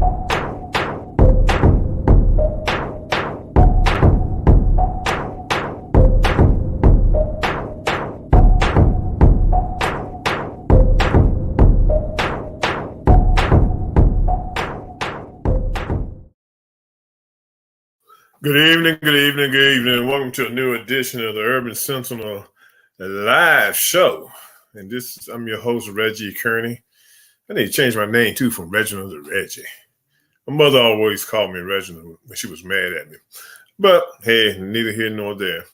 Good evening, good evening, good evening. Welcome to a new edition of the Urban Sentinel live show. And I'm your host, Reggie Kearney. I need to change my name too from Reginald to Reggie. My mother always called me Reginald when she was mad at me. But hey, neither here nor there.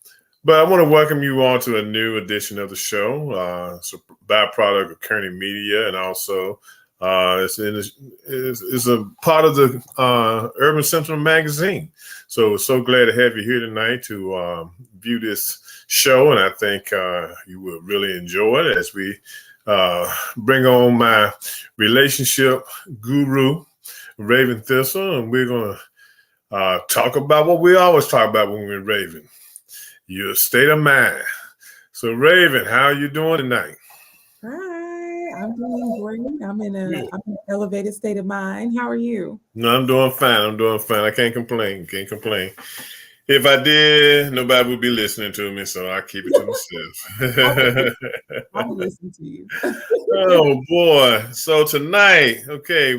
But I want to welcome you all to a new edition of the show. It's a byproduct of Kearney Media, and also it's a part of the Urban Sentinel magazine. So glad to have you here tonight to view this show, and I think you will really enjoy it as we bring on my relationship guru, Raven Thistle, and we're going to talk about what we always talk about when we're Raven, your state of mind. So, Raven, how are you doing tonight? Hi, I'm doing great. I'm in an elevated state of mind. How are you? No, I'm doing fine. I can't complain. If I did, nobody would be listening to me, so I keep it to myself. I will listen to you. Oh, boy. So tonight, okay,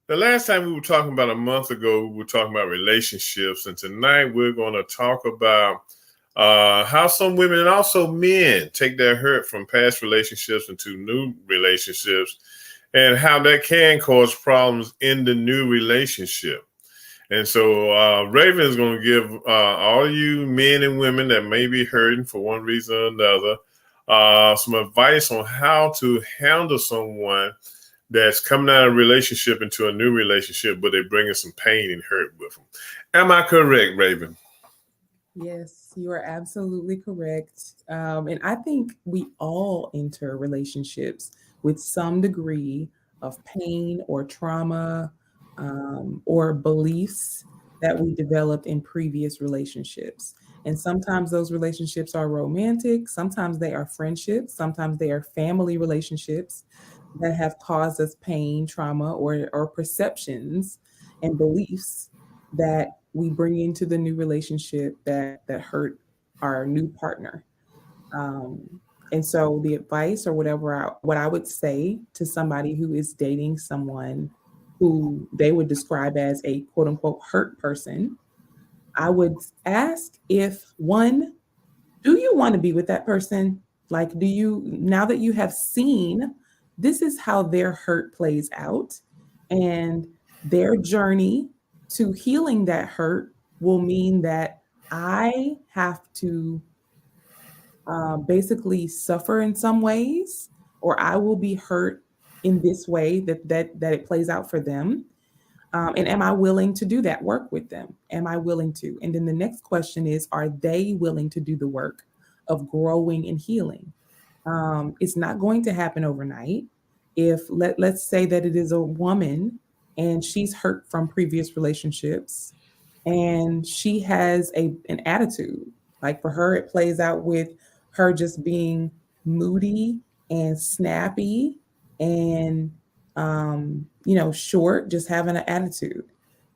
the last time we were talking about a month ago, we were talking about relationships, and tonight we're going to talk about how some women and also men take their hurt from past relationships into new relationships, and how that can cause problems in the new relationship. And so Raven is going to give all you men and women that may be hurting for one reason or another some advice on how to handle someone that's coming out of a relationship into a new relationship, but they're bringing some pain and hurt with them. Am I correct, Raven? Yes, you are absolutely correct. And I think we all enter relationships with some degree of pain or trauma or beliefs that we developed in previous relationships. And sometimes those relationships are romantic, sometimes they are friendships, sometimes they are family relationships that have caused us pain, trauma, or perceptions and beliefs that we bring into the new relationship that hurt our new partner. And so the advice or what I would say to somebody who is dating someone who they would describe as a quote unquote hurt person, I would ask if one, do you want to be with that person? Like, now that you have seen this is how their hurt plays out, and their journey to healing that hurt will mean that I have to basically suffer in some ways, or I will be hurt in this way that it plays out for them. And am I willing to do that work with them? Am I willing to? And then the next question is, are they willing to do the work of growing and healing? It's not going to happen overnight. If let's say that it is a woman and she's hurt from previous relationships and she has an attitude, like for her, it plays out with her just being moody and snappy and short, just having an attitude.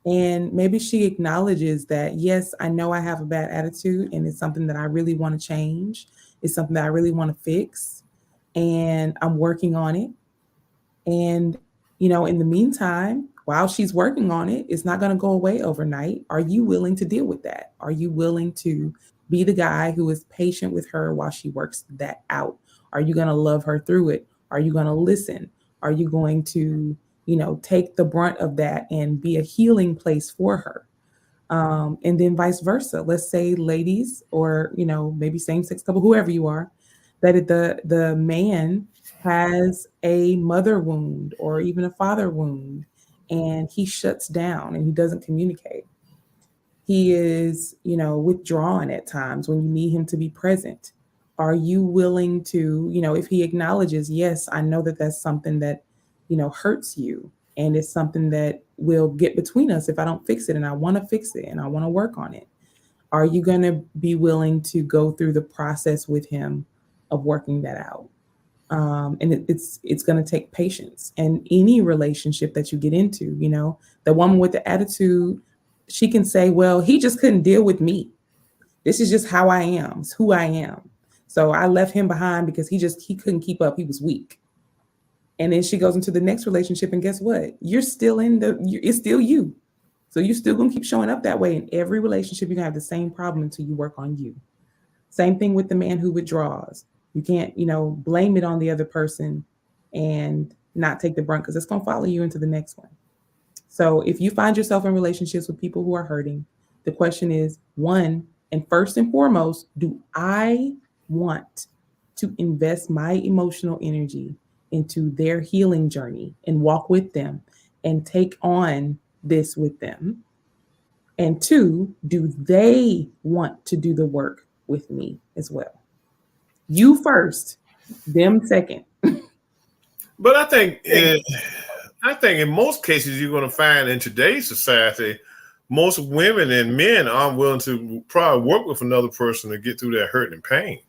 And maybe she acknowledges that, yes, I know I have a bad attitude and it's something that I really want to change. It's something that I really want to fix, and I'm working on it. And, in the meantime, while she's working on it, it's not going to go away overnight. Are you willing to deal with that? Are you willing to be the guy who is patient with her while she works that out? Are you going to love her through it? Are you going to listen? Are you going to, take the brunt of that and be a healing place for her? And then vice versa. Let's say ladies, or, maybe same-sex couple, whoever you are, that the man has a mother wound or even a father wound, and he shuts down and he doesn't communicate. He is, withdrawn at times when you need him to be present. Are you willing to, if he acknowledges, yes, I know that that's something that, hurts you, and it's something that will get between us if I don't fix it, and I want to fix it and I want to work on it. Are you going to be willing to go through the process with him of working that out? And it's going to take patience. And any relationship that you get into, the woman with the attitude, she can say, well, he just couldn't deal with me. This is just how I am. It's who I am. So I left him behind because he couldn't keep up. He was weak. And then she goes into the next relationship, and guess what? It's still you. So you're still gonna keep showing up that way in every relationship. You're gonna have the same problem until you work on you. Same thing with the man who withdraws. You can't, blame it on the other person and not take the brunt, because it's gonna follow you into the next one. So if you find yourself in relationships with people who are hurting, the question is, one, and first and foremost, do I want to invest my emotional energy into their healing journey and walk with them and take on this with them? And two, do they want to do the work with me as well? You first, them second. But I think in most cases you're going to find in today's society, most women and men aren't willing to probably work with another person to get through that hurt and pain.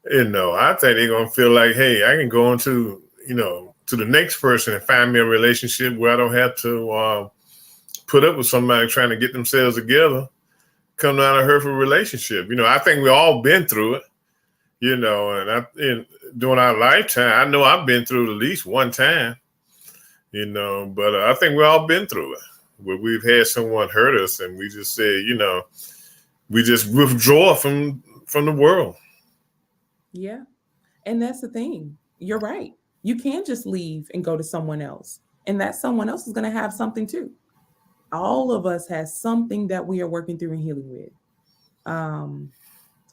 I think they're going to feel like, hey, I can go into, to the next person and find me a relationship where I don't have to put up with somebody trying to get themselves together, come out of a hurtful relationship. I think we all been through it, and during our lifetime, I know I've been through it at least one time, but I think we all been through it, where we've had someone hurt us and we just say, we just withdraw from the world. Yeah. And that's the thing. You're right. You can't just leave and go to someone else. And that someone else is going to have something too. All of us has something that we are working through and healing with.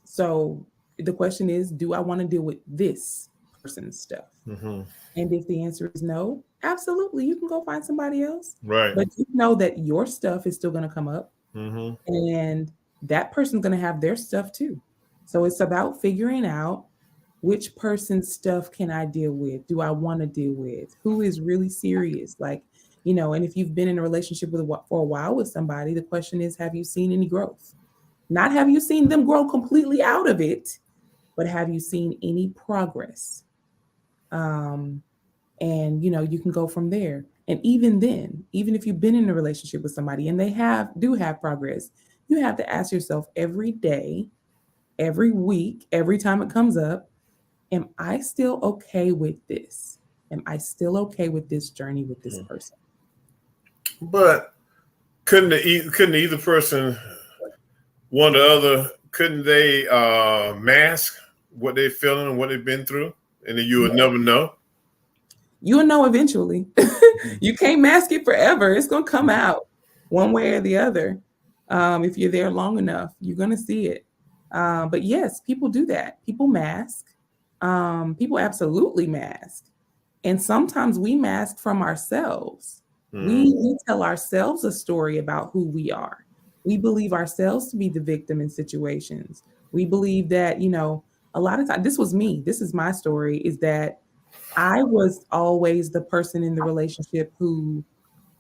So the question is, do I want to deal with this person's stuff? Mm-hmm. And if the answer is no, absolutely, you can go find somebody else. Right. But you know that your stuff is still going to come up. Mm-hmm. And that person's going to have their stuff too. So it's about figuring out, which person's stuff can I deal with? Do I want to deal with? Who is really serious? And if you've been in a relationship for a while with somebody, the question is, have you seen any growth? Not have you seen them grow completely out of it, but have you seen any progress? And you can go from there. And even then, even if you've been in a relationship with somebody and they do have progress, you have to ask yourself every day, every week, every time it comes up, am I still okay with this? Am I still okay with this journey with this person? But couldn't either person, one or the other, couldn't they mask what they're feeling and what they've been through, and then you would never know? You'll know eventually. You can't mask it forever. It's going to come out one way or the other. If you're there long enough, you're going to see it. But yes, people do that. People mask. People absolutely mask. And sometimes we mask from ourselves. We tell ourselves a story about who we are. We believe ourselves to be the victim in situations. We believe that, a lot of times, this was me. This is my story, is that I was always the person in the relationship who,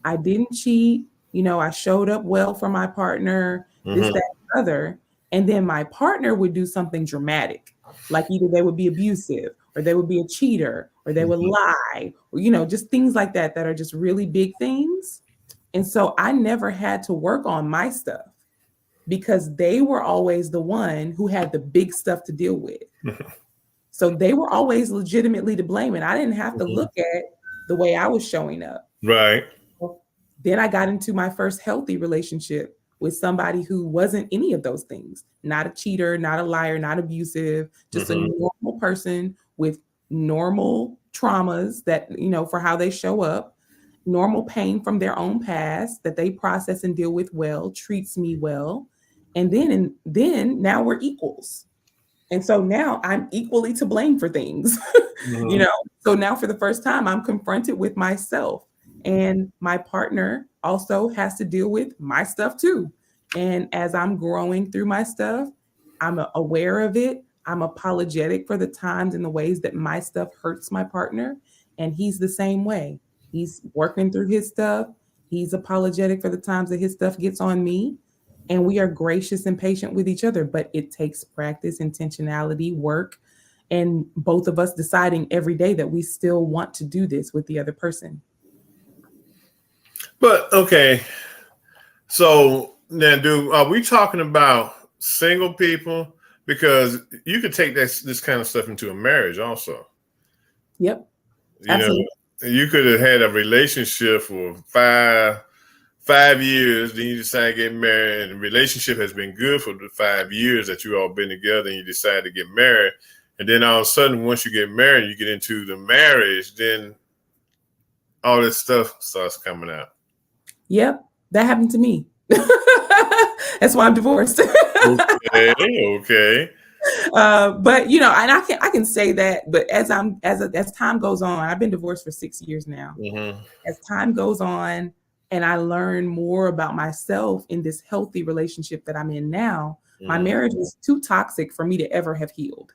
I didn't cheat. I showed up well for my partner, this, that, and other. And then my partner would do something dramatic. Like either they would be abusive, or they would be a cheater, or they would lie, or, just things like that are just really big things. And so I never had to work on my stuff because they were always the one who had the big stuff to deal with. So they were always legitimately to blame, and I didn't have to look at the way I was showing up. Right. Then I got into my first healthy relationship with somebody who wasn't any of those things. Not a cheater, not a liar, not abusive, just a normal person with normal traumas that, for how they show up, normal pain from their own past that they process and deal with well, treats me well. And then now we're equals. And so now I'm equally to blame for things, So now for the first time, I'm confronted with myself, and my partner also has to deal with my stuff too. And as I'm growing through my stuff, I'm aware of it. I'm apologetic for the times and the ways that my stuff hurts my partner. And he's the same way. He's working through his stuff. He's apologetic for the times that his stuff gets on me. And we are gracious and patient with each other, but it takes practice, intentionality, work. and both of us deciding every day that we still want to do this with the other person. But okay, so now, are we talking about single people? Because you could take this kind of stuff into a marriage also. Yep, You know, absolutely. you could have had a relationship for 5 years, then you decide to get married, and the relationship has been good for the 5 years that you all been together, and you decide to get married, and then all of a sudden, once you get married, you get into the marriage, then all this stuff starts coming out. Yep, that happened to me. That's why I'm divorced. Okay. But you know, and I can say that. But as time goes on, I've been divorced for 6 years now. Mm-hmm. As time goes on, and I learn more about myself in this healthy relationship that I'm in now, my Mm-hmm. marriage was too toxic for me to ever have healed.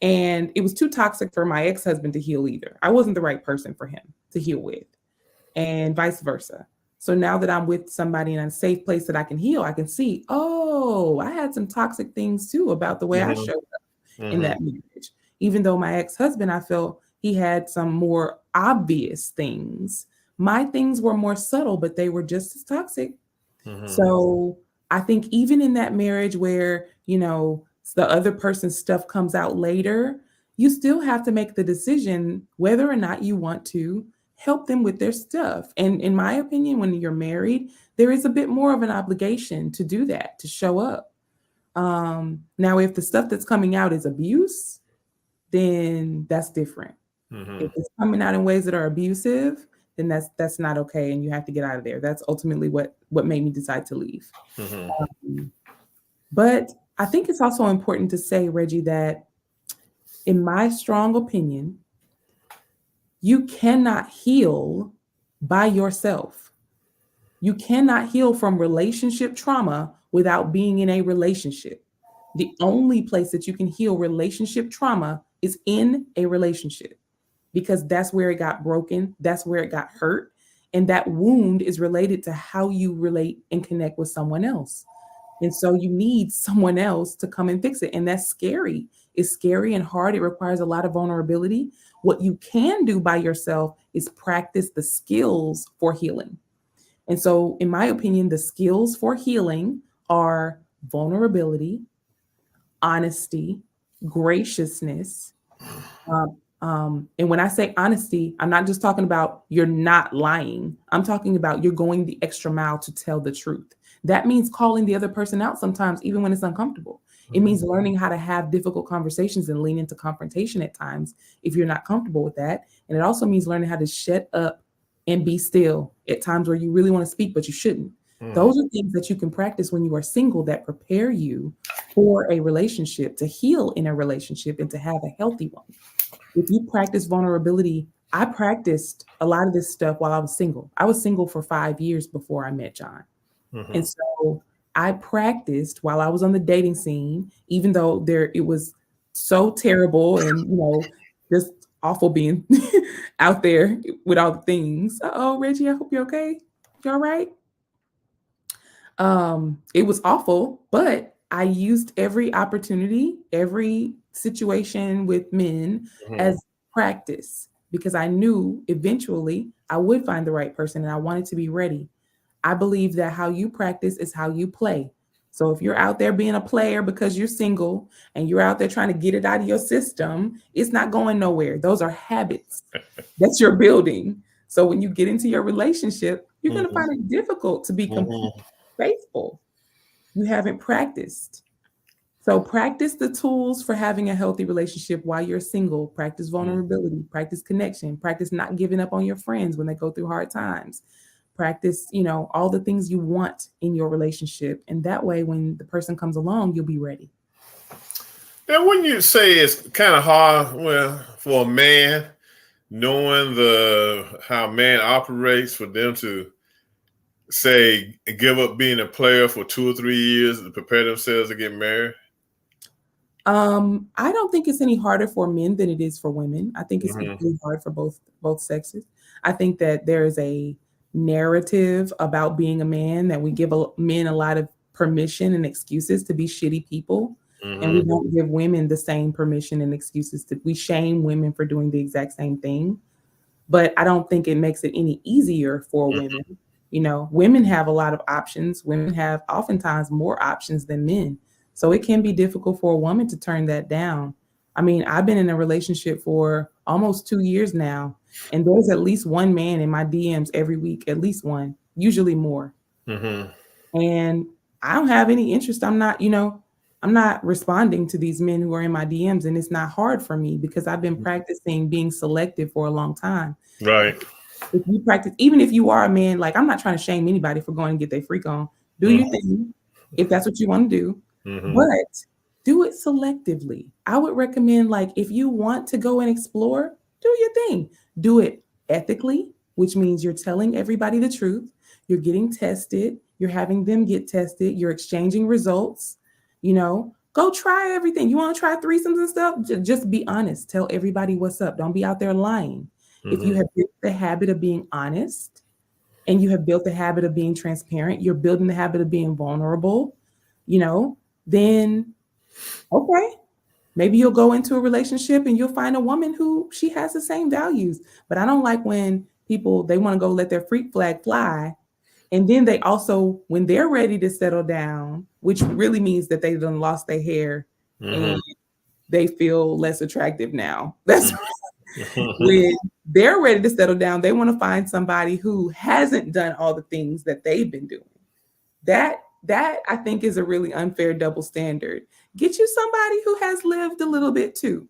And it was too toxic for my ex-husband to heal either. I wasn't the right person for him to heal with, and vice versa. So now that I'm with somebody in a safe place that I can heal, I can see, oh, I had some toxic things too about the way I showed up in Mm-hmm. that marriage. Even though my ex-husband, I felt he had some more obvious things. My things were more subtle, but they were just as toxic. Mm-hmm. So I think even in that marriage where, you know, the other person's stuff comes out later, you still have to make the decision whether or not you want to help them with their stuff. And in my opinion, when you're married, there is a bit more of an obligation to do that, to show up. Now, if the stuff that's coming out is abuse, then that's different. Mm-hmm. If it's coming out in ways that are abusive, then that's not okay, and you have to get out of there. That's ultimately what made me decide to leave. Mm-hmm. But I think it's also important to say, Reggie, that in my strong opinion, you cannot heal by yourself. You cannot heal from relationship trauma without being in a relationship. The only place that you can heal relationship trauma is in a relationship, because that's where it got broken, that's where it got hurt, and that wound is related to how you relate and connect with someone else. And so you need someone else to come and fix it. And that's scary. It's scary and hard. It requires a lot of vulnerability. What you can do by yourself is practice the skills for healing. And so, in my opinion, the skills for healing are vulnerability, honesty, graciousness. And when I say honesty, I'm not just talking about you're not lying. I'm talking about you're going the extra mile to tell the truth. That means calling the other person out sometimes, even when it's uncomfortable. It means learning how to have difficult conversations and lean into confrontation at times if you're not comfortable with that. And it also means learning how to shut up and be still at times where you really want to speak, but you shouldn't. Those are things that you can practice when you are single that prepare you for a relationship, to heal in a relationship and to have a healthy one. If you practice vulnerability, I practiced a lot of this stuff while I was single. I was single for 5 years before I met John. Mm-hmm. And so I practiced while I was on the dating scene, even though it was so terrible and, you know, just awful being out there with all the things. Uh-oh, Reggie, I hope you're okay. You all right? It was awful, but I used every opportunity, every situation with men as practice, because I knew eventually I would find the right person and I wanted to be ready. I believe that how you practice is how you play. So if you're out there being a player because you're single and you're out there trying to get it out of your system, it's not going nowhere. Those are habits that you're building. So when you get into your relationship, you're going to find it difficult to be completely faithful. You haven't practiced. So practice the tools for having a healthy relationship while you're single. Practice vulnerability, practice connection, practice not giving up on your friends when they go through hard times. Practice, you know, all the things you want in your relationship. And that way, when the person comes along, you'll be ready. Now, wouldn't you say it's kind of hard, well, for a man, knowing how man operates, for them to say give up being a player for 2 or 3 years to prepare themselves to get married? I don't think it's any harder for men than it is for women. I think it's equally hard for both sexes. I think that there is a narrative about being a man that we give men a lot of permission and excuses to be shitty people. And we Mm-hmm. don't give women the same permission and excuses to, we shame women for doing the exact same thing. But I don't think it makes it any easier for women. You know, women have a lot of options. Women have oftentimes more options than men. So it can be difficult for a woman to turn that down. I mean, I've been in a relationship for almost 2 years now, and there's at least one man in my DMs every week, at least one, usually more. Mm-hmm. And I don't have any interest. I'm not, I'm not responding to these men who are in my DMs. And it's not hard for me because I've been practicing being selective for a long time. Right. If you practice, even if you are a man, like I'm not trying to shame anybody for going and get their freak on. Do your thing if that's what you want to do. Mm-hmm. But do it selectively. I would recommend, like, if you want to go and explore, do your thing. Do it ethically, which means you're telling everybody the truth. You're getting tested. You're having them get tested. You're exchanging results. Go try everything. You want to try threesomes and stuff? Just be honest. Tell everybody what's up. Don't be out there lying. If you Mm-hmm. have built the habit of being honest and you have built the habit of being transparent, you're building the habit of being vulnerable, then okay, maybe you'll go into a relationship and you'll find a woman who she has the same values. But I don't like when people, they want to go let their freak flag fly. And then they also, when they're ready to settle down, which really means that they done lost their hair Mm-hmm. and they feel less attractive now. That's Mm-hmm. when they're ready to settle down, they want to find somebody who hasn't done all the things that they've been doing. That I think is a really unfair double standard. Get you somebody who has lived a little bit too.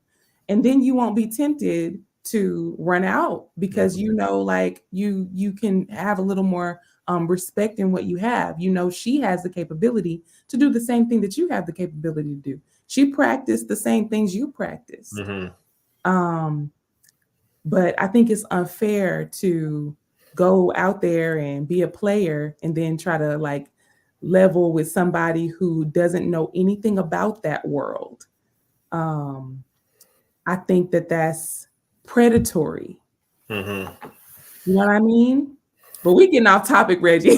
And then you won't be tempted to run out because like you can have a little more respect in what you have. She has the capability to do the same thing that you have the capability to do. She practiced the same things you practiced. Mm-hmm. Um, but I think it's unfair to go out there and be a player and then try to like level with somebody who doesn't know anything about that world. Um, I think that that's predatory. Mm-hmm. You know what I mean? But we getting off topic, Reggie.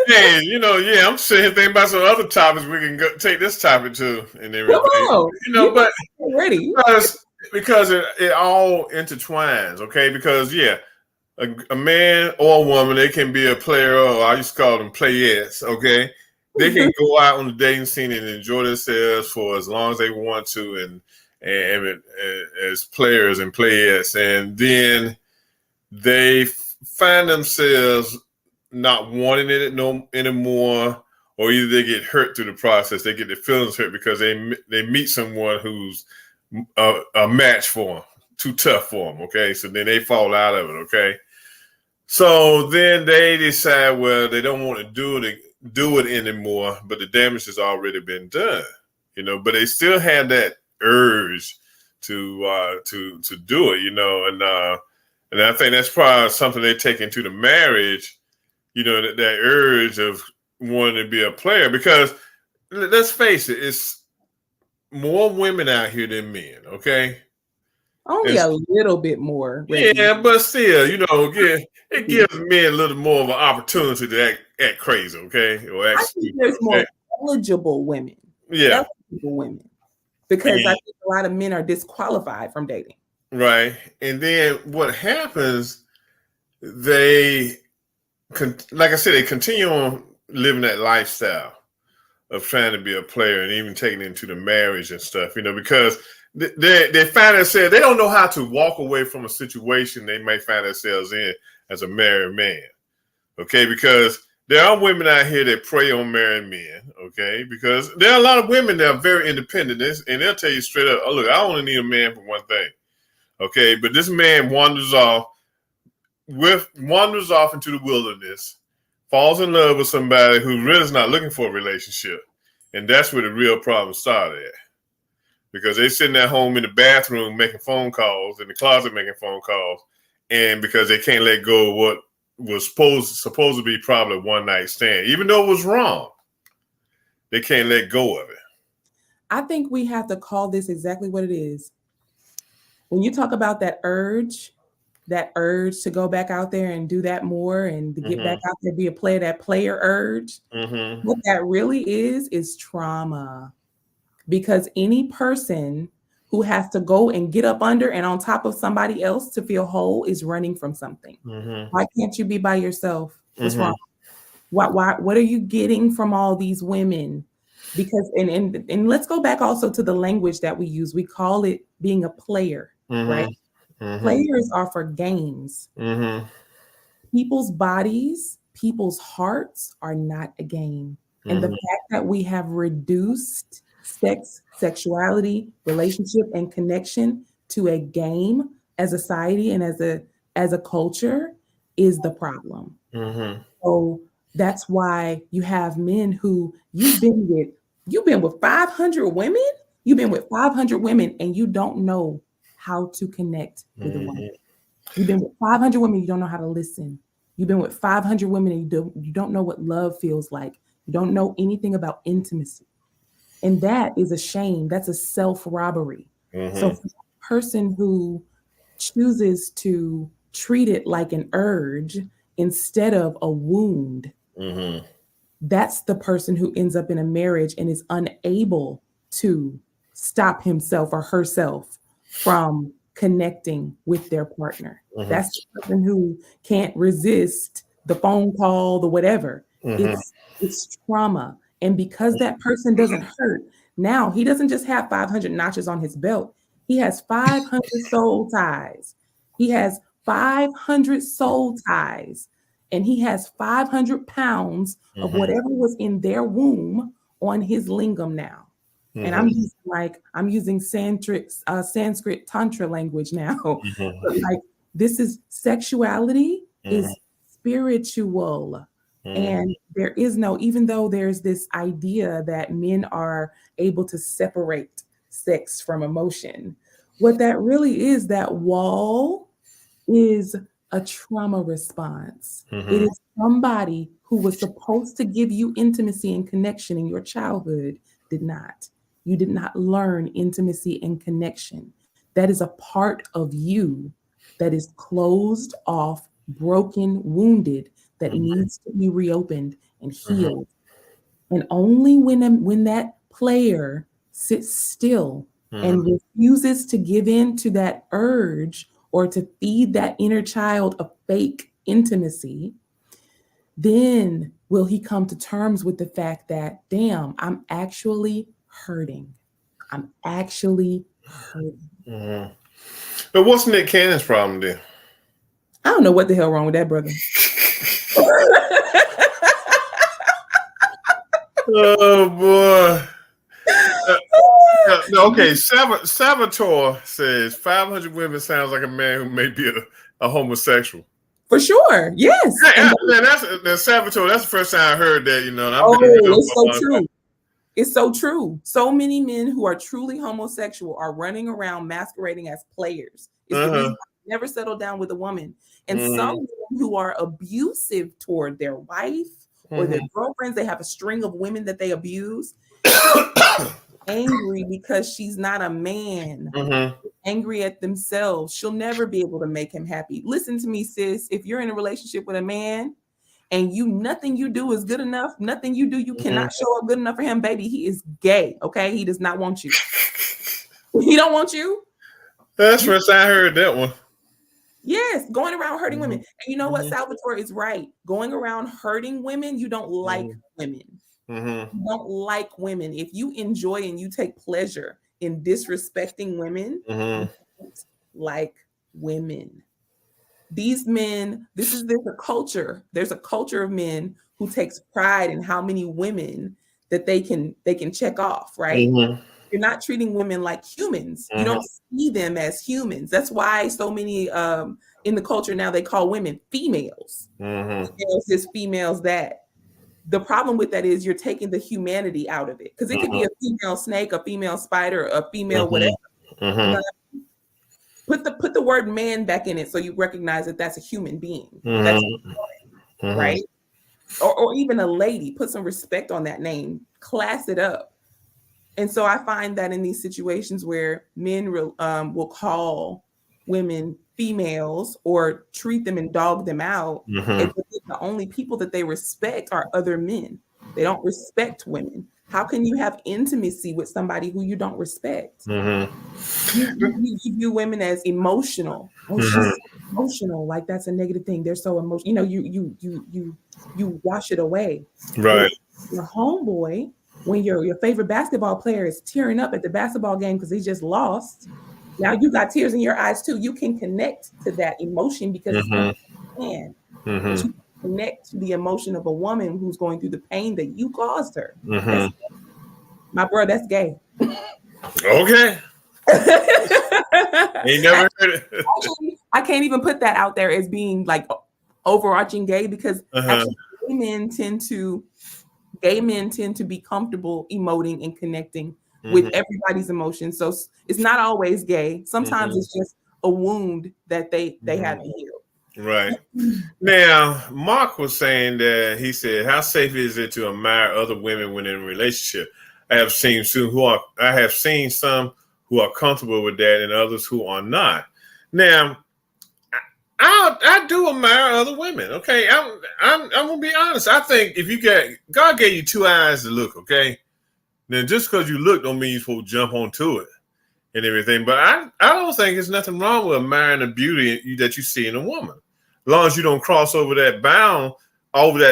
Hey, yeah, I'm sitting here thinking about some other topics we can take this topic to and Come everything. on, you But ready? because it all intertwines, okay? Because yeah, a man or a woman, they can be a player, or I used to call them playettes, okay? They can go out on the dating scene and enjoy themselves for as long as they want to, and as players and playettes, and then they find themselves not wanting it no anymore, or either they get hurt through the process. They get their feelings hurt because they meet someone who's a match for them, too tough for them. Okay, so then they fall out of it. Okay, so then they decide, well, they don't want to do it anymore, but the damage has already been done. But they still have that urge to do it. And I think that's probably something they take into the marriage. That urge of wanting to be a player, because let's face it, it's more women out here than men. Okay. Only a little bit more, Reggie. Yeah, but still, it gives men a little more of an opportunity to act crazy, okay, or act I think stupid, there's more okay. eligible women. Yeah, Eligible women. Because I and, think a lot of men are disqualified from dating. right. And then what happens? They, like I said, they continue on living that lifestyle of trying to be a player and even taking it into the marriage and stuff, because they find themselves, they don't know how to walk away from a situation they may find themselves in as a married man. Okay, because there are women out here that prey on married men. Okay, because there are a lot of women that are very independent, and they'll tell you straight up, oh, look, I only need a man for one thing. Okay, but this man wanders off into the wilderness, falls in love with somebody who really is not looking for a relationship. And that's where the real problem started at. Because they sitting at home in the bathroom making phone calls, in the closet making phone calls, and because they can't let go of what was supposed to be probably a one night stand, even though it was wrong, they can't let go of it. I think we have to call this exactly what it is. When you talk about that urge to go back out there and do that more and to get back out there, be a player, that player urge, Mm-hmm. what that really is trauma. because any person who has to go and get up under and on top of somebody else to feel whole is running from something. Why can't you be by yourself? What's wrong? What are you getting from all these women? Because and let's go back also to the language that we use. We call it being a player, right? Players are for games. People's bodies, people's hearts are not a game. And the fact that we have reduced sex, sexuality, relationship, and connection to a game as a society and as a culture is the problem. So that's why you have men who you've been with 500 women, you've been with 500 women, and you don't know how to connect with a woman. You've been with 500 women, you don't know how to listen. You've been with 500 women and you don't know what love feels like. You don't know anything about intimacy. And that is a shame. That's a self-robbery. So for the person who chooses to treat it like an urge instead of a wound, that's the person who ends up in a marriage and is unable to stop himself or herself from connecting with their partner. That's the person who can't resist the phone call, the whatever. It's trauma. And because that person doesn't hurt, now he doesn't just have 500 notches on his belt. He has 500 soul ties. He has 500 soul ties. And he has 500 pounds of whatever was in their womb on his lingam now. And I'm using Sanskrit Tantra language now. But like this is sexuality is spiritual. And there is no, even though there's this idea that men are able to separate sex from emotion, what that really is, that wall is a trauma response. It is somebody who was supposed to give you intimacy and connection in your childhood did not. You did not learn intimacy and connection. That is a part of you that is closed off, broken, wounded, that needs to be reopened and healed. And only when that player sits still and refuses to give in to that urge or to feed that inner child a fake intimacy, then will he come to terms with the fact that, damn, I'm actually hurting. I'm actually hurting. But what's Nick Cannon's problem then? I don't know what the hell wrong with that brother. Oh boy. Okay, Salvatore says 500 women sounds like a man who may be a homosexual. For sure, yes. That's Salvatore. That's the first time I heard that. It's so true. It's so true. So many men who are truly homosexual are running around masquerading as players. It's the reason I never settle down with a woman. And some men who are abusive toward their wife or their girlfriends, they have a string of women that they abuse. Angry because she's not a man. Angry at themselves. She'll never be able to make him happy. Listen to me, sis. If you're in a relationship with a man and nothing you do is good enough, nothing you do, you cannot show up good enough for him, baby, he is gay. Okay, he does not want you. He don't want you. That's the first I heard that one. Yes, going around hurting women. And you know what? Salvatore is right. Going around hurting women, you don't like women. You don't like women. If you enjoy and you take pleasure in disrespecting women, you don't like women. These men, there's a culture. There's a culture of men who takes pride in how many women that they can check off, right? You're not treating women like humans. You don't see them as humans. That's why so many in the culture now they call women females. Females this, females that. The problem with that is you're taking the humanity out of it, because it could be a female snake, a female spider, a female whatever. You know, put the word man back in it so you recognize that that's a human being. That's right? Or even a lady. Put some respect on that name. Class it up. And so I find that in these situations where men will call women females or treat them and dog them out, the only people that they respect are other men. They don't respect women. How can you have intimacy with somebody who you don't respect? You view women as emotional. Oh, she's so emotional. Like that's a negative thing. They're so emotional. You know, you wash it away. But Right. your homeboy, when your favorite basketball player is tearing up at the basketball game because he just lost, now you got tears in your eyes too. You can connect to that emotion because it's on your hand. But you connect to the emotion of a woman who's going through the pain that you caused her. That's my bro, that's gay. Okay. Ain't never heard it. Actually, I can't even put that out there as being like overarching gay because actually gay men tend to be comfortable emoting and connecting with everybody's emotions. So it's not always gay. Sometimes it's just a wound that they have to heal. Right. Now, Mark was saying that he said, "How safe is it to admire other women when in a relationship?" I have seen some who are comfortable with that, and others who are not. Now, I do admire other women. Okay, I'm gonna be honest. I think if God gave you two eyes to look, okay, then just because you look don't mean you're supposed to jump onto it and everything. But I don't think there's nothing wrong with admiring the beauty that you see in a woman, as long as you don't cross over that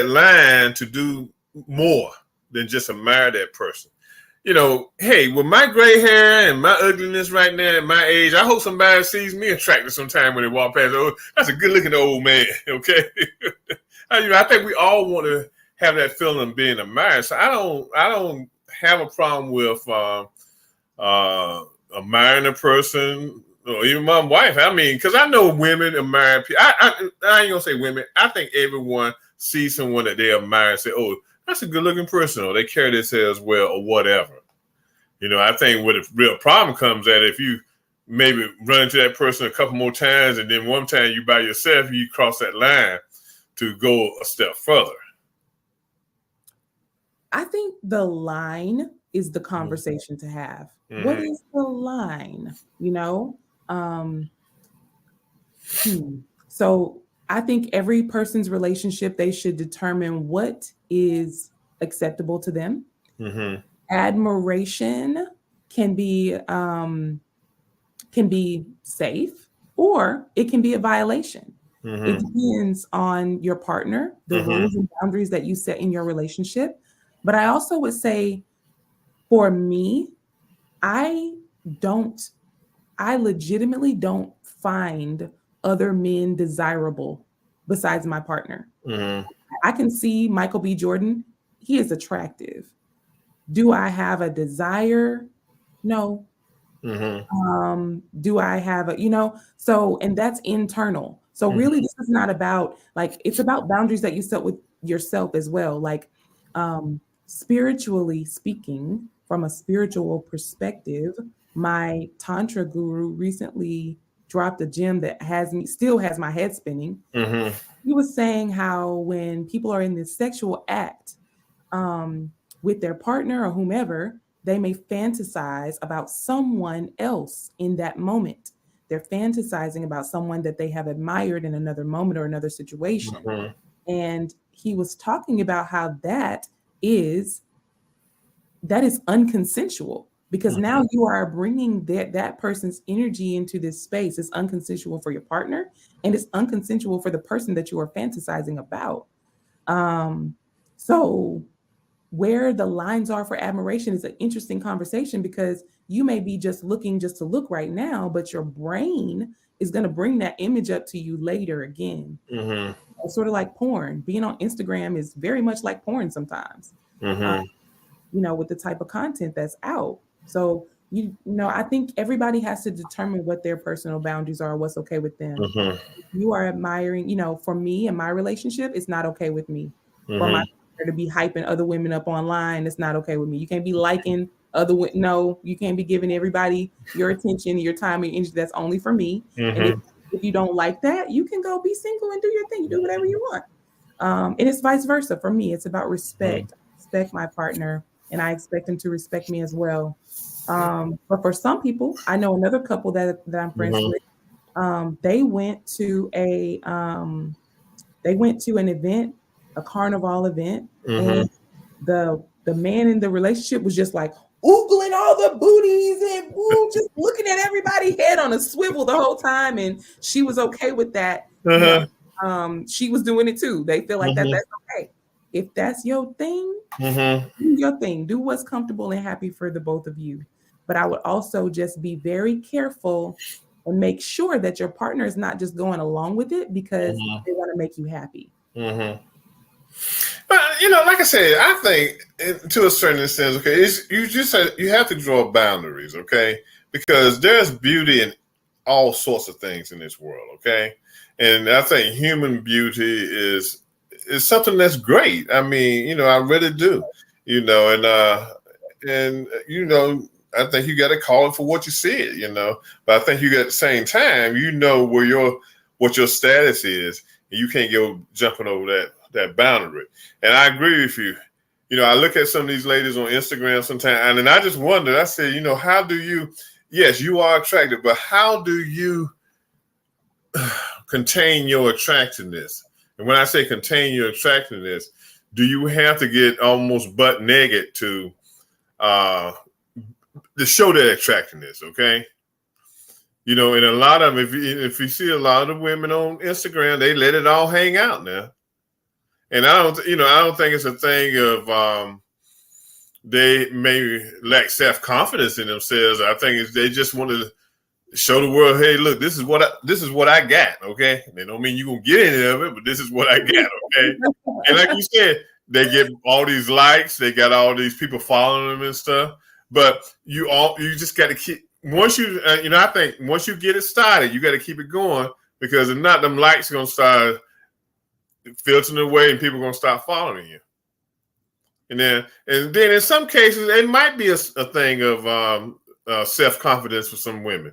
line to do more than just admire that person. You know, hey, with my gray hair and my ugliness right now at my age, I hope somebody sees me attractive sometime when they walk past. Oh, that's a good-looking old man, okay? I think we all want to have that feeling of being admired. So I don't have a problem with admiring a person, or even my wife. I mean, because I know women admire people. I ain't gonna say women. I think everyone sees someone that they admire and say, "Oh, that's a good-looking person," or they carry themselves well, or whatever. You know, I think where the real problem comes at if you maybe run into that person a couple more times, and then one time you by yourself, you cross that line to go a step further. I think the line is the conversation to have. What is the line? You know? So I think every person's relationship, they should determine what is acceptable to them. Admiration can be safe, or it can be a violation. It depends on your partner, the rules and boundaries that you set in your relationship. But I also would say, for me, I legitimately don't find other men desirable besides my partner. I can see Michael B. Jordan. He is attractive. Do I have a desire? No. Do I have and that's internal. So really this is not about, like, it's about boundaries that you set with yourself as well. Like, spiritually speaking, from a spiritual perspective, my Tantra guru recently dropped a gem that still has my head spinning. He was saying how when people are in this sexual act with their partner or whomever, they may fantasize about someone else in that moment. They're fantasizing about someone that they have admired in another moment or another situation. And he was talking about how that is unconsensual, because now you are bringing that person's energy into this space. It's unconsensual for your partner, and it's unconsensual for the person that you are fantasizing about. So where the lines are for admiration is an interesting conversation, because you may be just looking just to look right now, but your brain is going to bring that image up to you later again. It's sort of like porn. Being on Instagram is very much like porn sometimes, with the type of content that's out. So, I think everybody has to determine what their personal boundaries are, what's okay with them. You are admiring, for me in my relationship, it's not okay with me. For my to be hyping other women up online, it's not okay with me. You can't be liking no, you can't be giving everybody your attention, your time, your energy. That's only for me. And if you don't like that, you can go be single and do your thing. You do whatever you want. And it's vice versa. For me, it's about respect. I respect my partner, and I expect him to respect me as well. But for some people, I know another couple that I'm friends with. They went to an event, a carnival event, and the The man in the relationship was just like oogling all the booties and just looking at everybody's head on a swivel the whole time. And she was okay with that. Uh-huh. She was doing it too. They feel like Mm-hmm. that's okay. If that's your thing, Mm-hmm. do your thing. Do what's comfortable and happy for the both of you. But I would also just be very careful and make sure that your partner is not just going along with it because Mm-hmm. they want to make you happy. Mm-hmm. But like I said, I think to a certain extent, okay, you have to draw boundaries, okay, because there's beauty in all sorts of things in this world, okay, and I think human beauty is something that's great. I mean, I really do, and I think you got to call it for what you see it, but I think you at the same time, what your status is, and you can't go jumping over that boundary. And I agree with you. I look at some of these ladies on Instagram sometimes, and I just wonder. I say, how do you? Yes, you are attractive, but how do you contain your attractiveness? And when I say contain your attractiveness, do you have to get almost butt naked to show that attractiveness? Okay. And a lot of them, if you see a lot of women on Instagram, they let it all hang out now. And I don't think it's a thing of they maybe lack self-confidence in themselves. I think they just want to show the world, hey, look, this is what I got, okay? And they don't mean you're gonna get any of it, but this is what I got, okay? And like you said, they get all these likes, they got all these people following them and stuff. But you just got to keep once you I think once you get it started, you got to keep it going because if not, them likes are gonna start filtering away and people are going to stop following you. And then in some cases, it might be a thing of self-confidence for some women,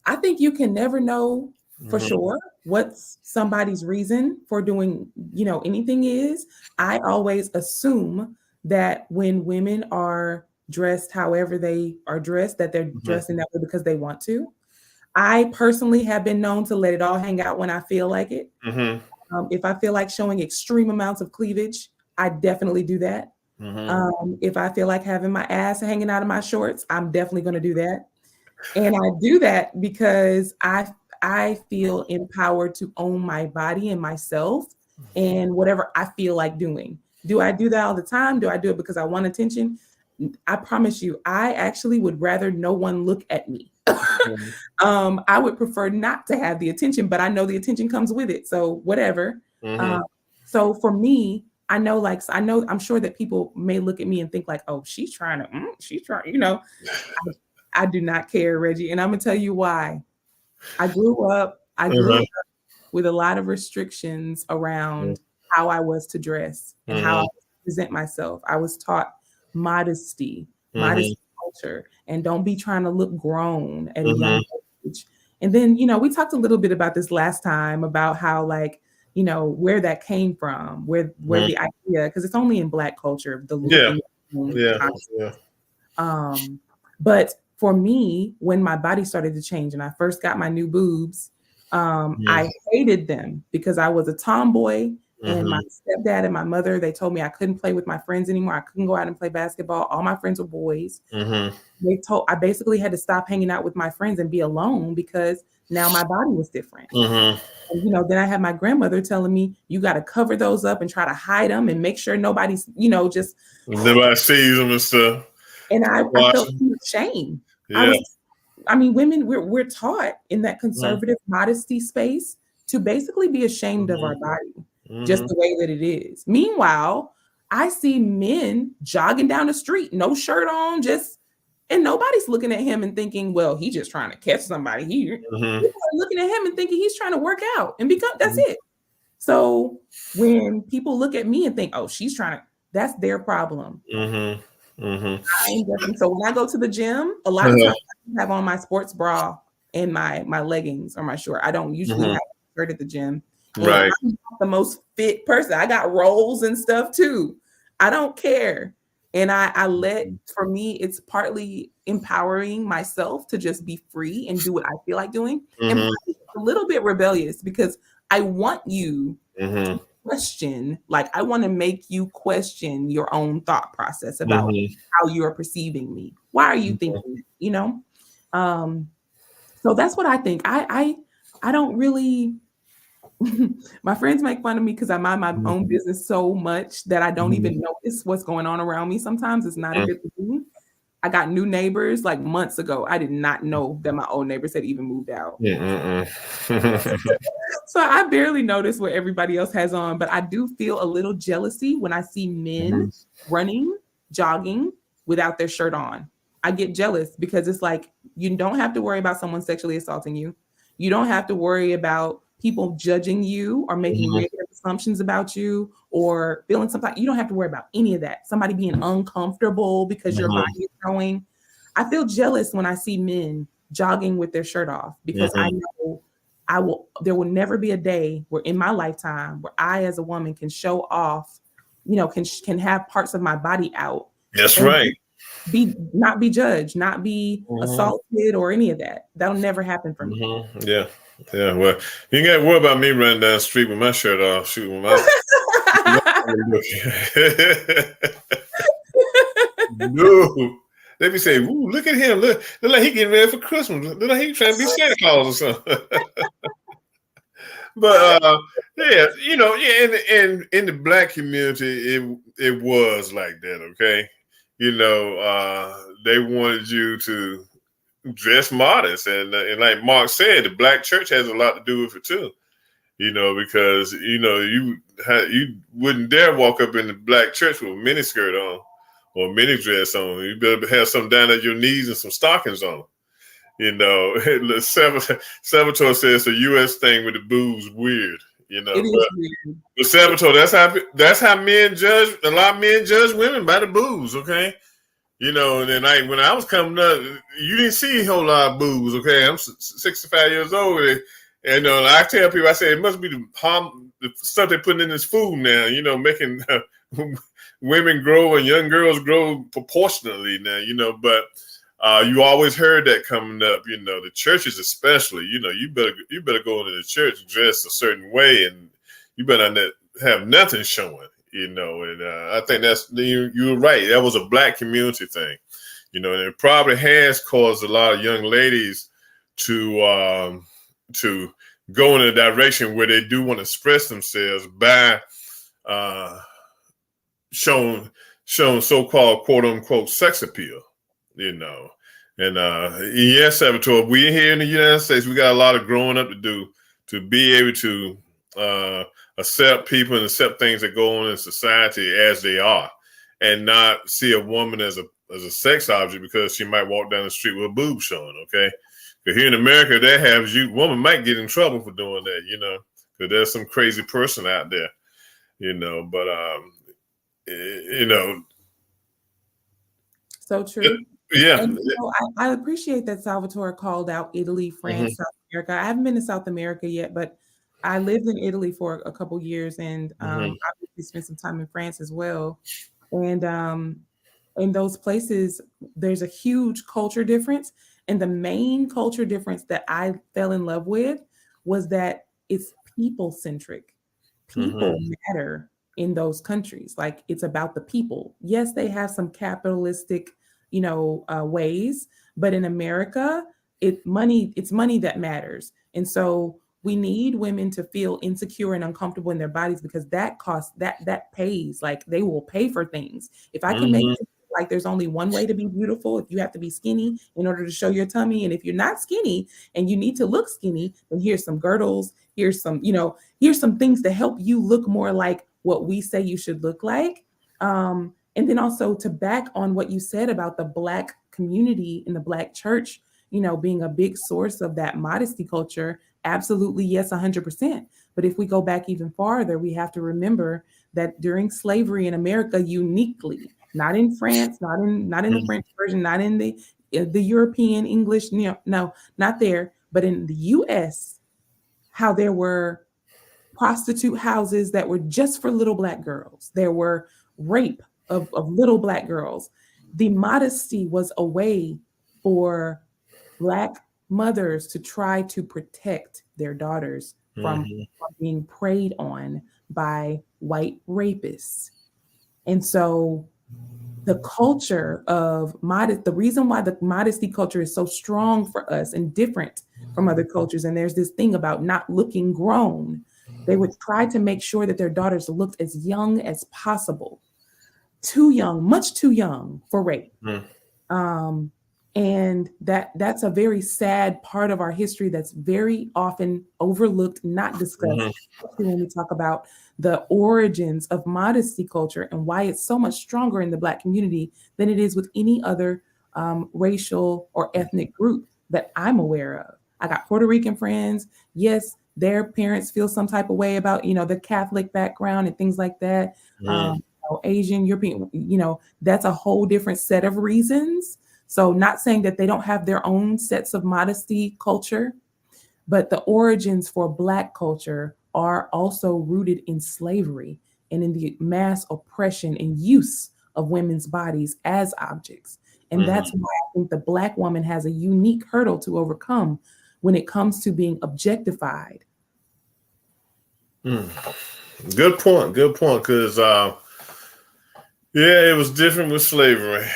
I think you can never know for sure what somebody's reason for doing, anything is. I always assume that when women are dressed however they are dressed, that they're dressing that way because they want to. I personally have been known to let it all hang out when I feel like it. If I feel like showing extreme amounts of cleavage, I definitely do that. If I feel like having my ass hanging out of my shorts, I'm definitely going to do that. And I do that because I feel empowered to own my body and myself and whatever I feel like doing. Do I do that all the time? Do I do it because I want attention? I promise you, I actually would rather no one look at me. I would prefer not to have the attention, but I know the attention comes with it. So whatever. So for me, I'm sure that people may look at me and think like, oh, she's trying. I do not care, Reggie. And I'm going to tell you why. I grew up with a lot of restrictions around how I was to dress and how I present myself. I was taught modesty culture, and don't be trying to look grown at a young age. And then, we talked a little bit about this last time about how where that came from, where the idea, because it's only in Black culture, the looking but for me, when my body started to change and I first got my new boobs, I hated them because I was a tomboy. And my stepdad and my mother, they told me I couldn't play with my friends anymore. I couldn't go out and play basketball. All my friends were boys. I basically had to stop hanging out with my friends and be alone because now my body was different. And, then I had my grandmother telling me, you got to cover those up and try to hide them and make sure nobody's, just nobody sees them and stuff. And I felt shame. Yeah. Women, we're taught in that conservative modesty space to basically be ashamed of our body. Just the way that it is. Meanwhile, I see men jogging down the street, no shirt on, and nobody's looking at him and thinking, well, he's just trying to catch somebody here. People are looking at him and thinking he's trying to work out and that's it. So when people look at me and think, oh, she's trying to, that's their problem. So when I go to the gym, a lot of times I have on my sports bra and my leggings or my short. I don't usually have a shirt at the gym. Right. I'm not the most fit person. I got rolls and stuff too. I don't care. And for me, it's partly empowering myself to just be free and do what I feel like doing. And a little bit rebellious because I want you to do question, like I want to make you question your own thought process about Mhm. how you are perceiving me. Why are you Mhm. thinking that? Um, so that's what I think. I don't really my friends make fun of me because I mind my Mhm. own business so much that I don't Mhm. even notice what's going on around me. Sometimes it's not a Mhm. good thing. I got new neighbors like months ago. I did not know that my old neighbors had even moved out. Mm-mm. So I barely notice what everybody else has on, but I do feel a little jealousy when I see men Mhm. running, jogging without their shirt on. I get jealous because it's like you don't have to worry about someone sexually assaulting you. You don't have to worry about people judging you or making Mhm. negative assumptions about you or feeling something. You don't have to worry about any of that. Somebody being uncomfortable because your body Mhm. is showing. I feel jealous when I see men jogging with their shirt off because I Mhm. know there will never be a day where in my lifetime where I as a woman can show off, can have parts of my body out That's and right. not be judged, not be Mhm. assaulted or any of that. That'll never happen for me. Mhm. Yeah. Yeah. Well, you ain't got to worry about me running down the street with my shirt off, shooting my. No. Let me say, "Ooh, look at him! Look like he getting ready for Christmas. Look like he trying to be Santa Claus or something." But yeah, yeah, in the black community, it was like that. Okay, they wanted you to dress modest, and like Mark said, the black church has a lot to do with it too. Because you wouldn't dare walk up in the black church with a miniskirt on or a mini dress on. You better have something down at your knees and some stockings on. Salvatore says the U.S. thing with the booze weird. It But is weird. Salvatore, that's how men judge. A lot of men judge women by the booze. Okay, and then when I was coming up, you didn't see a whole lot of booze. Okay, I'm 65 years old, and I tell people, I say it must be the stuff they're putting in this food now. Making women grow and young girls grow proportionately now. But you always heard that coming up. The churches especially. You better go into the church dressed a certain way, and you better not have nothing showing. And I think you're right. That was a black community thing, and it probably has caused a lot of young ladies to go in a direction where they do want to express themselves by uh, showing so-called quote unquote sex appeal, you know. And yes, Salvatore, we here in the United States, we got a lot of growing up to do to be able to uh, accept people and accept things that go on in society as they are, and not see a woman as a sex object because she might walk down the street with a boob showing. Okay, because here in America, that happens. Woman might get in trouble for doing that. Because there's some crazy person out there. But you know, So true. yeah. And I appreciate that Salvatore called out Italy, Hmm. France, South America. I haven't been to South America yet, but I lived in Italy for a couple years and Hmm. obviously spent some time in France as well. And in those places, there's a huge culture difference. And the main culture difference that I fell in love with was that it's people centric. Hmm. People matter in those countries. Like it's about the people. Yes, they have some capitalistic, ways, but in America, it's money that matters. And so we need women to feel insecure and uncomfortable in their bodies because that costs that pays. Like they will pay for things. If I can make Hmm. it like there's only one way to be beautiful, if you have to be skinny in order to show your tummy, and if you're not skinny and you need to look skinny, then here's some girdles, here's some things to help you look more like what we say you should look like. And then also to back on what you said about the Black community in the Black church, being a big source of that modesty culture. Absolutely, yes, 100%. But if we go back even farther, we have to remember that during slavery in America, uniquely, not in France, not in the French version, not in the European English, no, not there, but in the U.S., how there were prostitute houses that were just for little Black girls. There were rape of little Black girls. The modesty was a way for Black mothers to try to protect their daughters from, Hmm. from being preyed on by white rapists. And so the culture of modest, the reason why the modesty culture is so strong for us and different from other cultures, and there's this thing about not looking grown. They would try to make sure that their daughters looked as young as possible, too young, much too young for rape. Mm. Um, and that's a very sad part of our history that's very often overlooked, not discussed, Mhm. especially when we talk about the origins of modesty culture and why it's so much stronger in the Black community than it is with any other racial or ethnic group that I'm aware of. I got Puerto Rican friends. Yes, their parents feel some type of way about, the Catholic background and things like that. Mm. Asian, European, that's a whole different set of reasons. So, not saying that they don't have their own sets of modesty culture, but the origins for Black culture are also rooted in slavery and in the mass oppression and use of women's bodies as objects. And that's Mhm. why I think the Black woman has a unique hurdle to overcome when it comes to being objectified. Mm. Good point. Good point. Because yeah, it was different with slavery.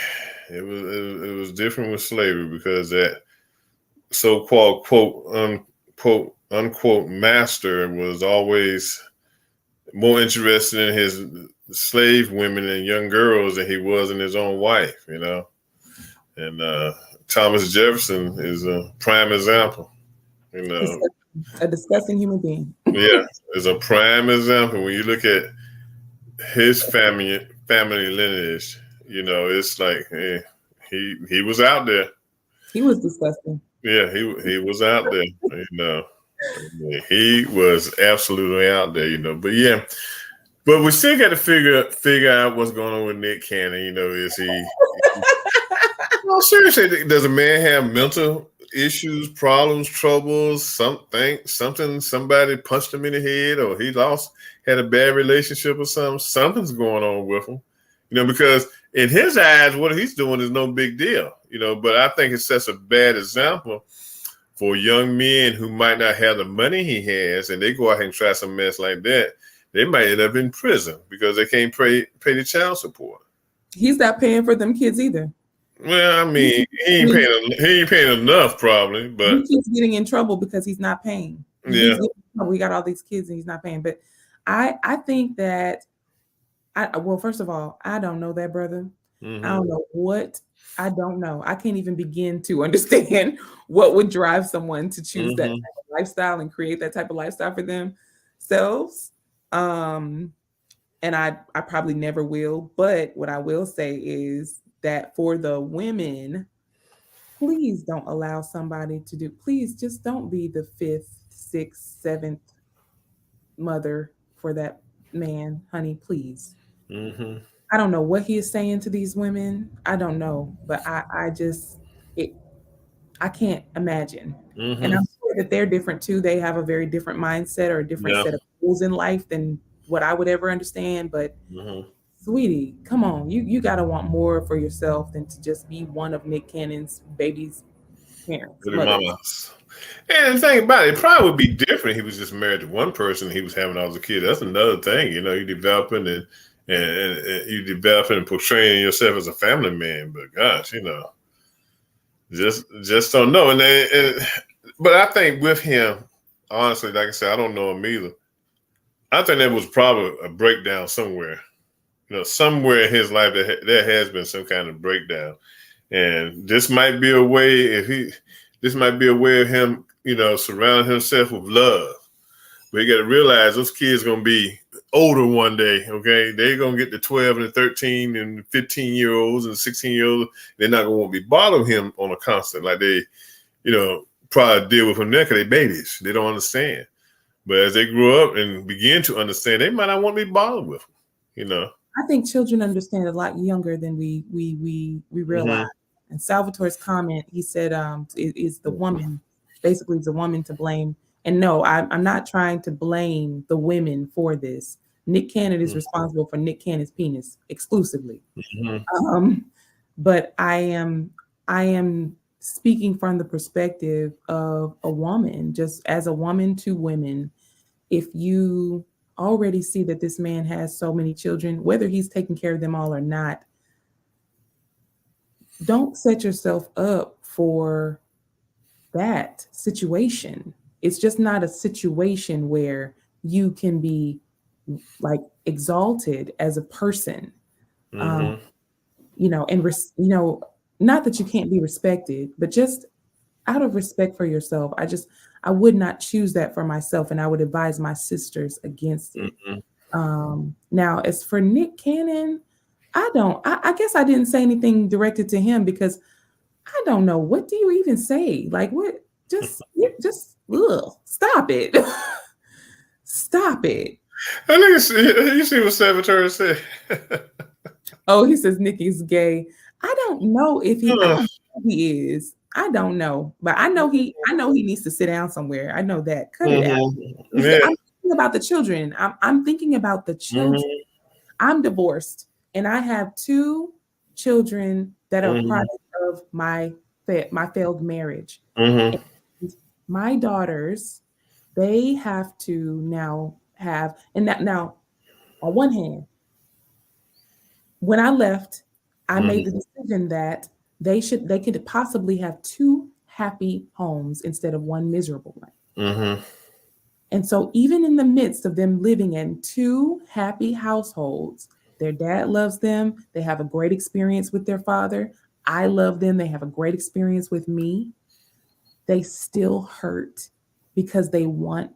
It was different with slavery because that so-called quote unquote unquote master was always more interested in his slave women and young girls than he was in his own wife. And Thomas Jefferson is a prime example. You know, A disgusting human being. yeah, is a prime example when you look at his family lineage. It's like he was out there. He was disgusting. Yeah, he was out there. He was absolutely out there. But yeah, but we still got to figure out what's going on with Nick Cannon. Is he? No, seriously, does a man have mental issues, problems, troubles, something, somebody punched him in the head, or he had a bad relationship or something? Something's going on with him, because in his eyes, what he's doing is no big deal, but I think it sets a bad example for young men who might not have the money he has, and they go out and try some mess like that. They might end up in prison because they can't pay the child support. He's not paying for them kids either. Well, I mean, he ain't paying enough, probably, but He keeps getting in trouble because he's not paying. yeah. We got all these kids and he's not paying. But I think that well, first of all, I don't know that brother. I Mm-hmm. don't know what I don't know. I can't even begin to understand what would drive someone to choose that type Mm-hmm. of lifestyle and create that type of lifestyle for themselves. Um, and I probably never will. But what I will say is that for the women, please don't allow somebody to do, please just don't be the fifth, sixth, seventh mother for that man, honey, please. Mm-hmm. I don't know what he is saying to these women. I don't know, but I just it I can't imagine. And Mm-hmm. I'm sure that they're different too. They have a very different mindset or a different Yeah. set of goals in life than what I would ever understand. But Mm-hmm. sweetie, come on, you gotta want more for yourself than to just be one of Nick Cannon's baby's parents, Baby mothers. mamas. And the thing about it probably would be different. He was just married to one person. He was having all the kids. That's another thing. You developing and you developing and portraying yourself as a family man. But gosh, just don't know. But I think with him, honestly, like I said, I don't know him either. I think there was probably a breakdown somewhere. Somewhere in his life there has been some kind of breakdown, and this might be a way this might be a way of him, surrounding himself with love. But you got to realize those kids gonna be older one day. Okay, they're gonna get the 12 and the 13 and 15-year-olds and 16-year-olds. They're not gonna want to be bothering him on a constant like they, probably deal with him there because they babies. They don't understand. But as they grow up and begin to understand, they might not want to be bothered with him. I think children understand a lot younger than we realize. Mm-hmm. And Salvatore's comment, he said, is the woman, basically, is the woman to blame. And no, I'm not trying to blame the women for this. Nick Cannon is responsible for Nick Cannon's penis exclusively. Mm-hmm. Um, but I am speaking from the perspective of a woman, just as a woman to women. If you already see that this man has so many children, whether he's taking care of them all or not. Don't set yourself up for that situation. It's just not a situation where you can be like exalted as a person. Um, Mm-hmm. and not that you can't be respected, but just out of respect for yourself, I would not choose that for myself, and I would advise my sisters against it. Mm-hmm. Now, as for Nick Cannon, I guess I didn't say anything directed to him because I don't know. What do you even say? Like, what? Just, ugh, stop it. Stop it. I think you see what Saboteur said. Oh, he says Nikki's gay. I don't know if I Ugh. don't know if he is. I don't know, but I know he needs to sit down somewhere. I know that. Cut it out. Mm-hmm. Yeah. I'm thinking about the children. I'm thinking about the children. Mm-hmm. I'm divorced and I have two children that are Mm-hmm. product of my failed marriage. Mm-hmm. And my daughters, they have to now have, and that now on one hand, when I left, I made the decision that they could possibly have two happy homes instead of one miserable one. Mm-hmm. And so even in the midst of them living in two happy households, their dad loves them, they have a great experience with their father. I love them, they have a great experience with me. They still hurt because they want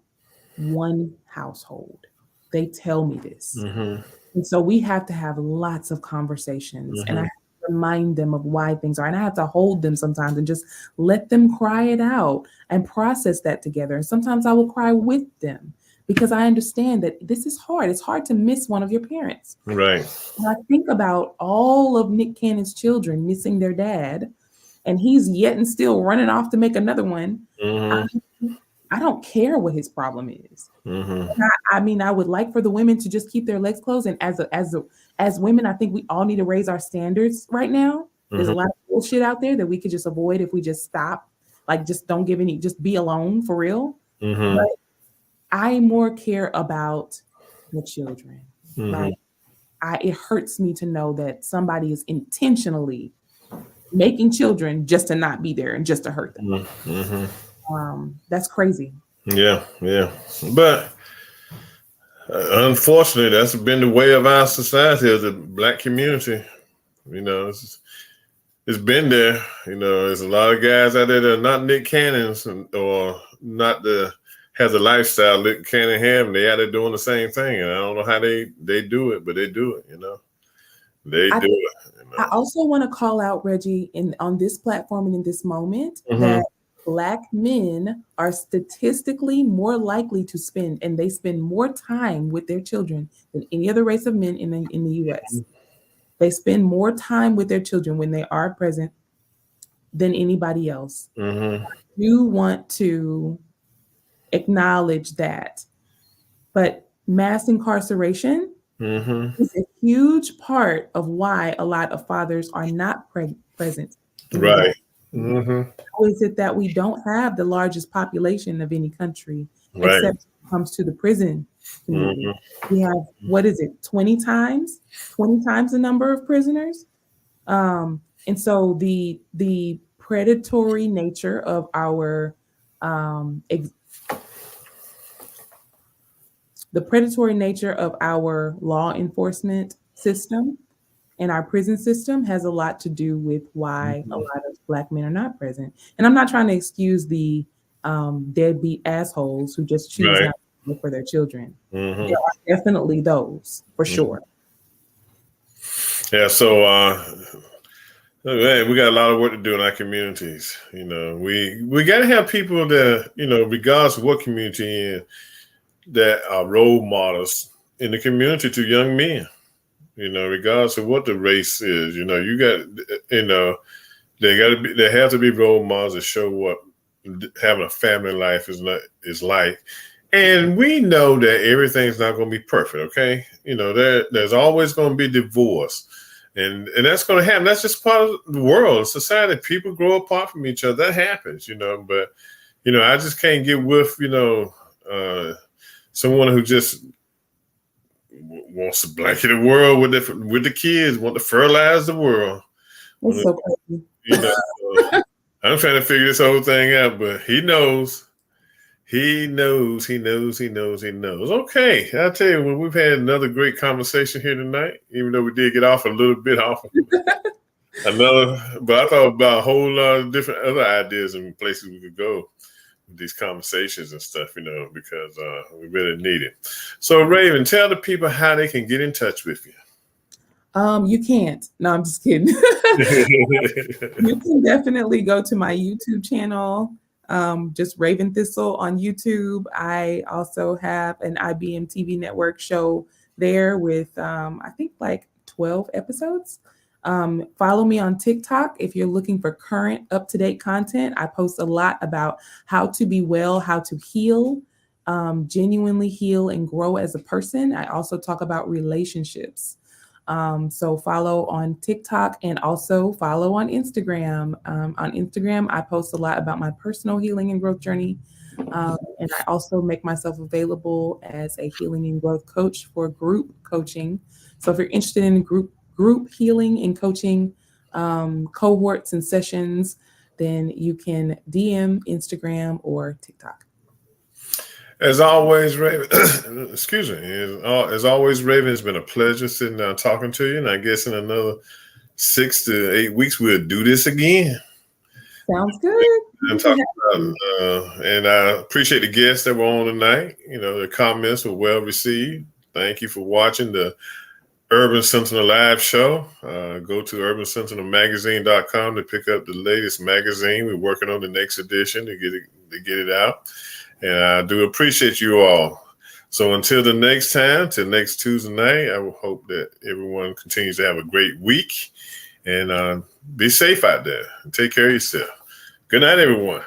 one household. They tell me this. Mm-hmm. And so we have to have lots of conversations, and I Mm-hmm. have to remind them of why things are. And I have to hold them sometimes and just let them cry it out and process that together. And sometimes I will cry with them because I understand that this is hard. It's hard to miss one of your parents. Right. And I think about all of Nick Cannon's children missing their dad, and he's yet and still running off to make another one. I, Mm-hmm. I don't care what his problem is. Mm-hmm. I mean, I would like for the women to just keep their legs closed. And as women, I think we all need to raise our standards right now. There's a Mm-hmm. lot of bullshit out there that we could just avoid if we just stop. Like, just don't give any, just be alone for real. Mm-hmm. But I more care about the children. Mm-hmm. Like, it hurts me to know that somebody is intentionally making children just to not be there and just to hurt them. Mm-hmm. That's crazy. Yeah, yeah. But unfortunately, that's been the way of our society as a Black community. You know, it's been there. You know, there's a lot of guys out there that are not Nick Cannons or not has a lifestyle Nick Cannon have, and they out there doing the same thing. And I don't know how they do it, but they do it. You know, they I do it. You I know. also want to call out, Reggie, on this platform and in this moment, Mm-hmm. that Black men are statistically more likely to spend, and they spend more time with their children than any other race of men in the US. They spend more time with their children when they are present than anybody else. Mm-hmm. You want to acknowledge that. But mass incarceration Mm-hmm. is a huge part of why a lot of fathers are not present in the Black Right. community. Mm-hmm. How is it that we don't have the largest population of any country, Right. except when it comes to the prison community? Mm-hmm. We have, what is it, 20 times the number of prisoners? And so the predatory nature of our the predatory nature of our law enforcement system and our prison system has a lot to do with why a lot of Black men are not present. And I'm not trying to excuse the deadbeat assholes who just choose Right. not to look for their children. Mm-hmm. There are definitely those, for sure. Yeah. So, man, we got a lot of work to do in our communities. You know, we got to have people that, you know, regardless of what community in, that are role models in the community to young men. You know, regardless of what the race is. You know, you got, you know, they have to be role models that show what having a family life is like. And we know that everything's not going to be perfect. Okay, you know, there's always going to be divorce. And that's going to happen. That's just part of the world, society. People grow apart from each other. That happens, you know. But, you know, I just can't get with, you know, someone who just wants to blanket the world with the kids, want to fertilize the world. It's so crazy. You know, I'm trying to figure this whole thing out, but he knows. He knows. Okay, I'll tell you, when we've had another great conversation here tonight, even though we did get off a little bit off another, but I thought about a whole lot of different other ideas and places we could go with these conversations and stuff, because we really need it. So, Raven, tell the people how they can get in touch with you. You can't. No, I'm just kidding. You can definitely go to my YouTube channel, just Raven Thistle on YouTube. I also have an IBM TV network show there with, I think, like 12 episodes. Follow me on TikTok if you're looking for current, up-to-date content. I post a lot about how to be well, how to heal, genuinely heal and grow as a person. I also talk about relationships. So follow on TikTok and also follow on Instagram. On Instagram, I post a lot about my personal healing and growth journey. And I also make myself available as a healing and growth coach for group coaching. So if you're interested in group healing and coaching, cohorts and sessions, then you can DM, Instagram, or TikTok. As always, Raven, excuse me. As always, Raven, it's been a pleasure sitting down talking to you. And I guess in another 6 to 8 weeks, we'll do this again. Sounds good. And I appreciate the guests that were on tonight. The comments were well received. Thank you for watching the Urban Sentinel live show. Go to urbansentinelmagazine.com to pick up the latest magazine. We're working on the next edition to get it out. And I do appreciate you all. So until the next time, till next Tuesday night, I will hope that everyone continues to have a great week and be safe out there and take care of yourself. Good night, everyone.